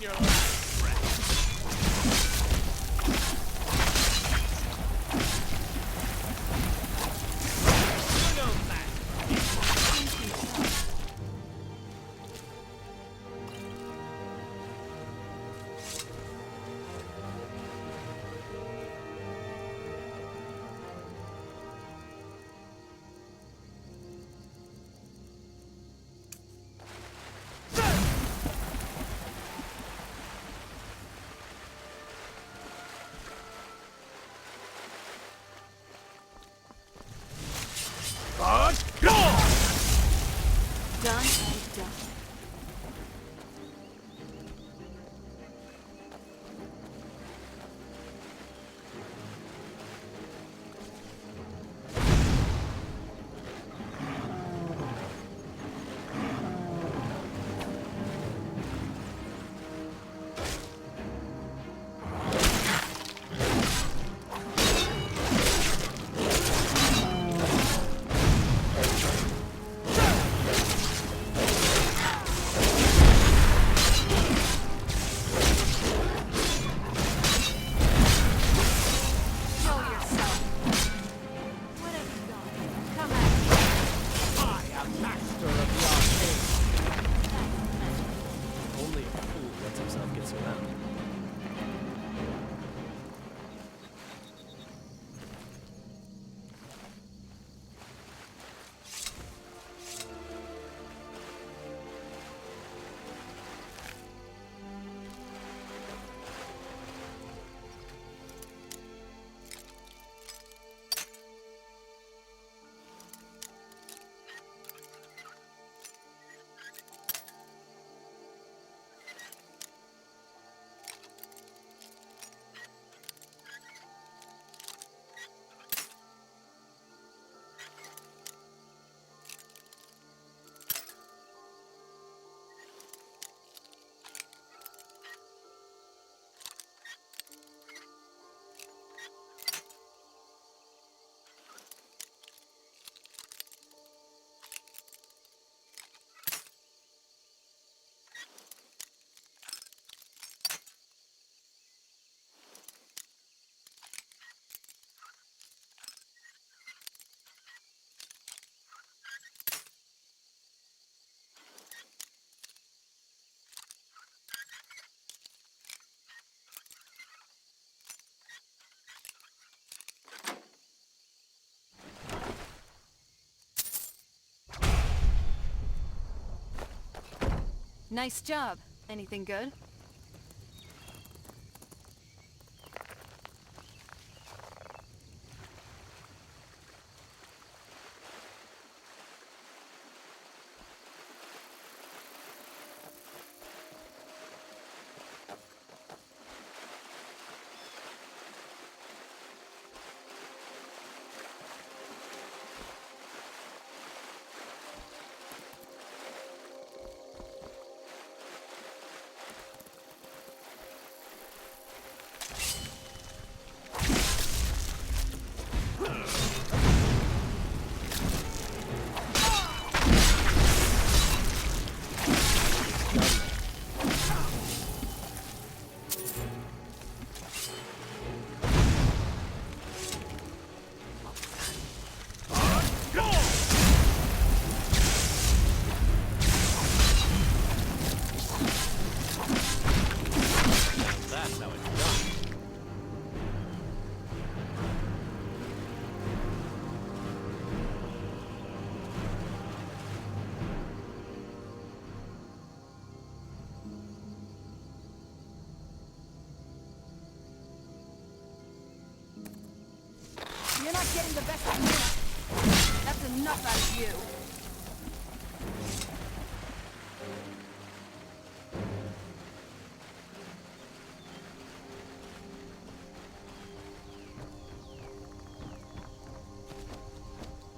your last breath. You know that. Done and done. Nice job. Anything good? You're not getting the best of me. That's enough out of you.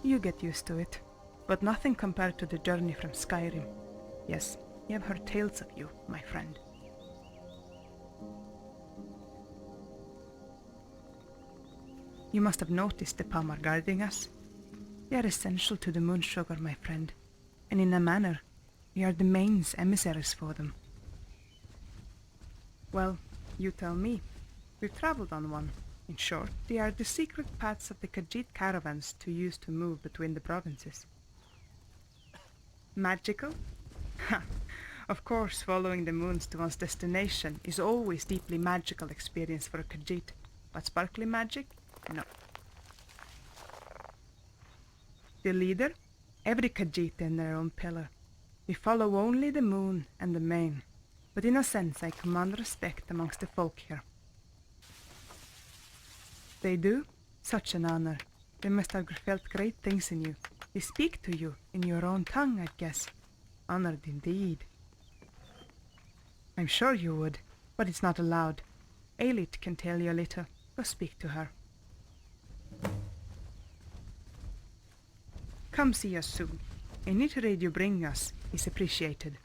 You get used to it, but nothing compared to the journey from Skyrim. Yes, you have heard tales of you, my friend. You must have noticed the Palmer guarding us. They are essential to the Moonsugar, my friend, and in a manner, we are the main emissaries for them. Well, you tell me. We've traveled on one. In short, they are the secret paths of the Khajiit caravans to use to move between the provinces. Magical? Ha! Of course, following the moons to one's destination is always deeply magical experience for a Khajiit, but sparkly magic? No. The leader? Every Khajiit in their own pillar. We follow only the moon and the mane, but in a sense I command respect amongst the folk here. They do? Such an honor. They must have felt great things in you. They speak to you in your own tongue, I guess. Honored indeed. I'm sure you would, but it's not allowed. Aelith can tell you a little. Go speak to her. Come see us soon. Any trade you bring us is appreciated.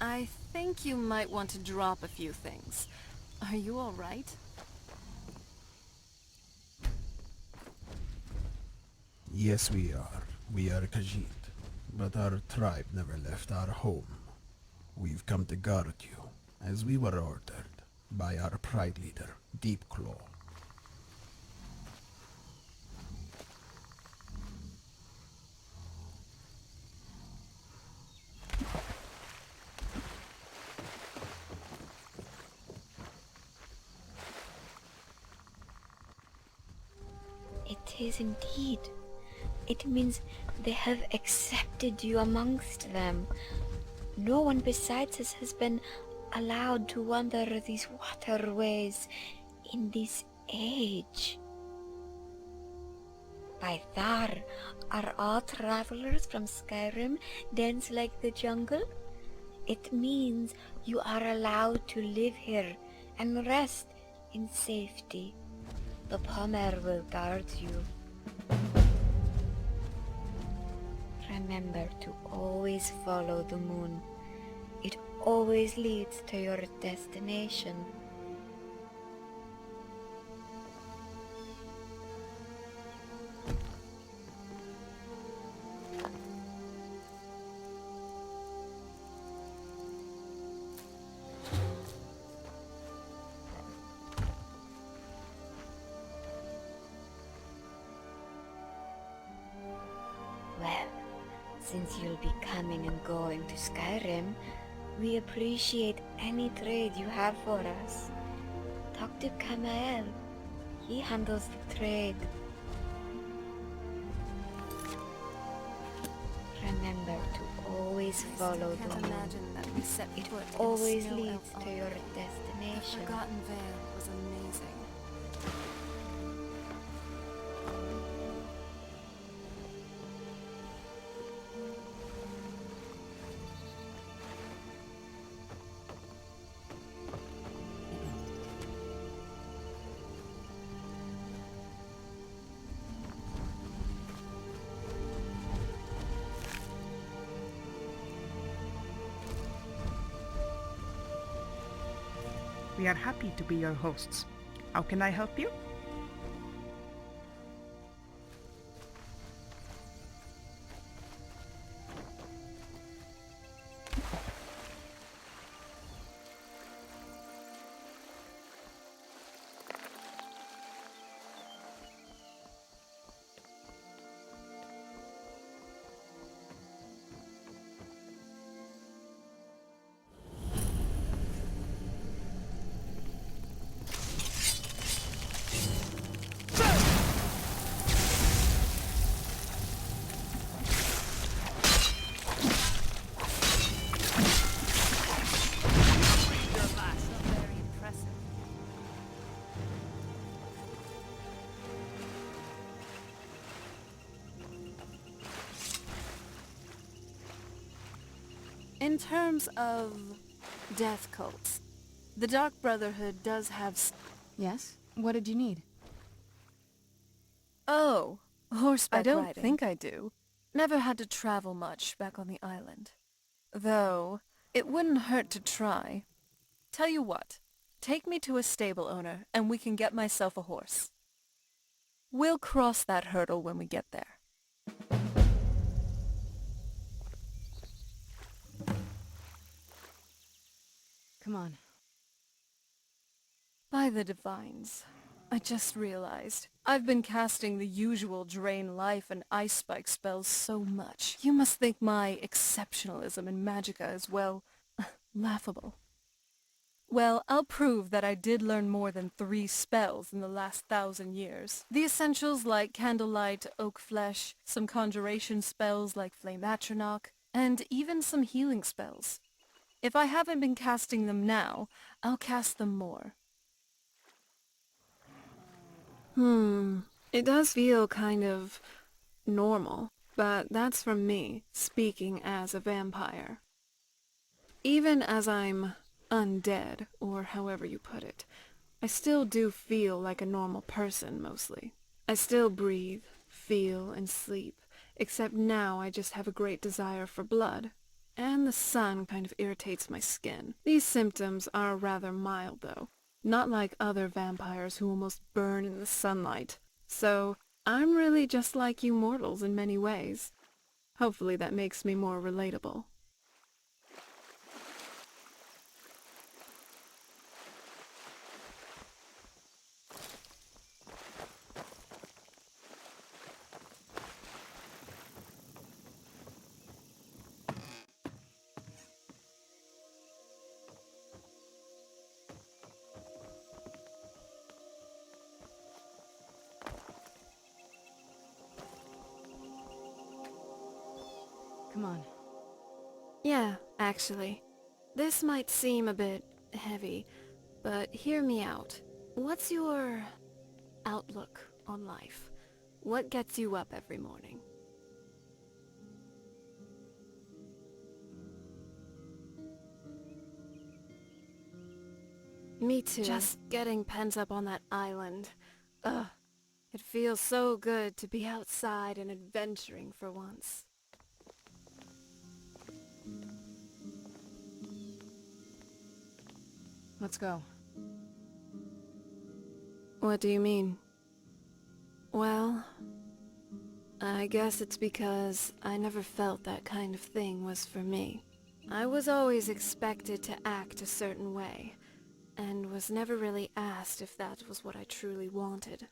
I think you might want to drop a few things. Are you all right? Yes, we are. We are Khajiit, but our tribe never left our home. We've come to guard you, as we were ordered, by our pride leader, Deepclaw. It is indeed. It means they have accepted you amongst them. No one besides us has been allowed to wander these waterways in this age. By Thar, are all travelers from Skyrim dense like the jungle? It means you are allowed to live here and rest in safety. The Pomer will guard you. Remember to always follow the moon. It always leads to your destination. Well, since you'll be coming and going to Skyrim, we appreciate any trade you have for us. Talk to Kamael. He handles the trade. Remember to always follow the Can't moon. imagine that we set It foot in always Snow leads Elf to your already. The destination. Forgotten Vale was amazing. We are happy to be your hosts. How can I help you? Your last. Very impressive. In terms of death cults, the Dark Brotherhood does have Yes? What did you need? Oh, horseback I don't riding. think I do. Never had to travel much back on the island. Though, it wouldn't hurt to try. Tell you what, take me to a stable owner and we can get myself a horse. We'll cross that hurdle when we get there. Come on. By the divines. I just realized. I've been casting the usual drain life and ice spike spells so much. You must think my exceptionalism in magicka is, well, laughable. Well, I'll prove that I did learn more than 3 spells in the last 1,000 years. The essentials like candlelight, oak flesh, some conjuration spells like flame atronach, and even some healing spells. If I haven't been casting them now, I'll cast them more. It does feel kind of normal, but that's from me, speaking as a vampire. Even as I'm undead, or however you put it, I still do feel like a normal person, mostly. I still breathe, feel, and sleep, except now I just have a great desire for blood. And the sun kind of irritates my skin. These symptoms are rather mild, though. Not like other vampires who almost burn in the sunlight. So, I'm really just like you mortals in many ways. Hopefully that makes me more relatable. Come on. Yeah, actually. This might seem a bit heavy, but hear me out. What's your outlook on life? What gets you up every morning? Me too. Just getting pent up on that island. Ugh. It feels so good to be outside and adventuring for once. Let's go. What do you mean? Well, I guess it's because I never felt that kind of thing was for me. I was always expected to act a certain way, and was never really asked if that was what I truly wanted.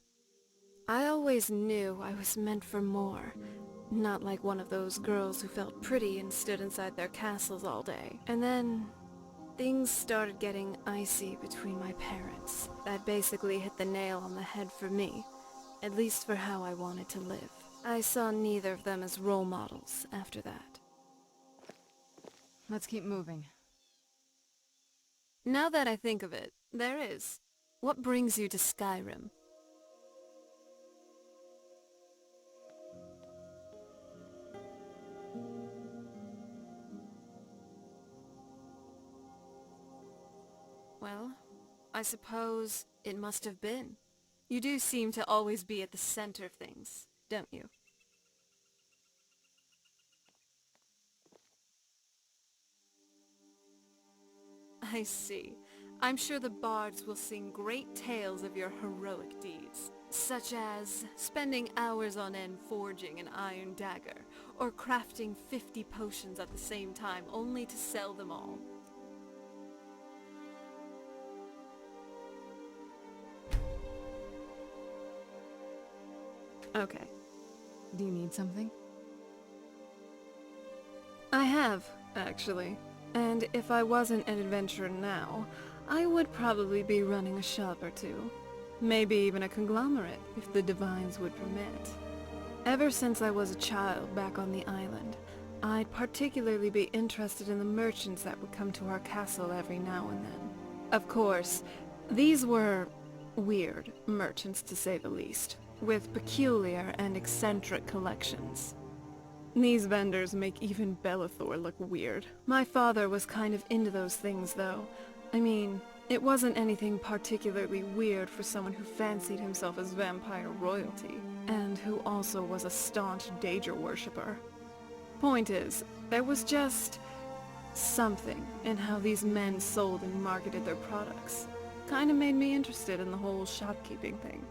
I always knew I was meant for more, not like one of those girls who felt pretty and stood inside their castles all day. And then things started getting icy between my parents. That basically hit the nail on the head for me, at least for how I wanted to live. I saw neither of them as role models after that. Let's keep moving. Now that I think of it, there is. What brings you to Skyrim? Well, I suppose it must have been. You do seem to always be at the center of things, don't you? I see. I'm sure the bards will sing great tales of your heroic deeds, such as spending hours on end forging an iron dagger, or crafting 50 potions at the same time only to sell them all. Okay. Do you need something? I have, actually. And if I wasn't an adventurer now, I would probably be running a shop or two. Maybe even a conglomerate, if the divines would permit. Ever since I was a child back on the island, I'd particularly be interested in the merchants that would come to our castle every now and then. Of course, these were weird merchants to say the least, with peculiar and eccentric collections. These vendors make even Bellathor look weird. My father was kind of into those things, though. I mean, it wasn't anything particularly weird for someone who fancied himself as vampire royalty, and who also was a staunch Daedra worshipper. Point is, there was just something in how these men sold and marketed their products. Kinda made me interested in the whole shopkeeping thing.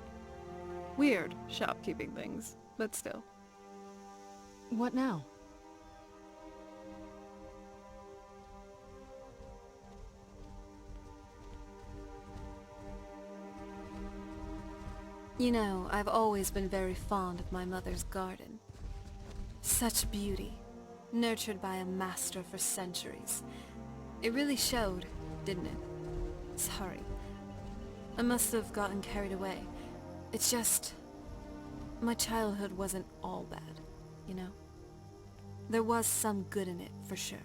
Weird shopkeeping things, but still. What now? You know, I've always been very fond of my mother's garden. Such beauty, nurtured by a master for centuries. It really showed, didn't it? Sorry. I must have gotten carried away. It's just... my childhood wasn't all bad, you know? There was some good in it, for sure.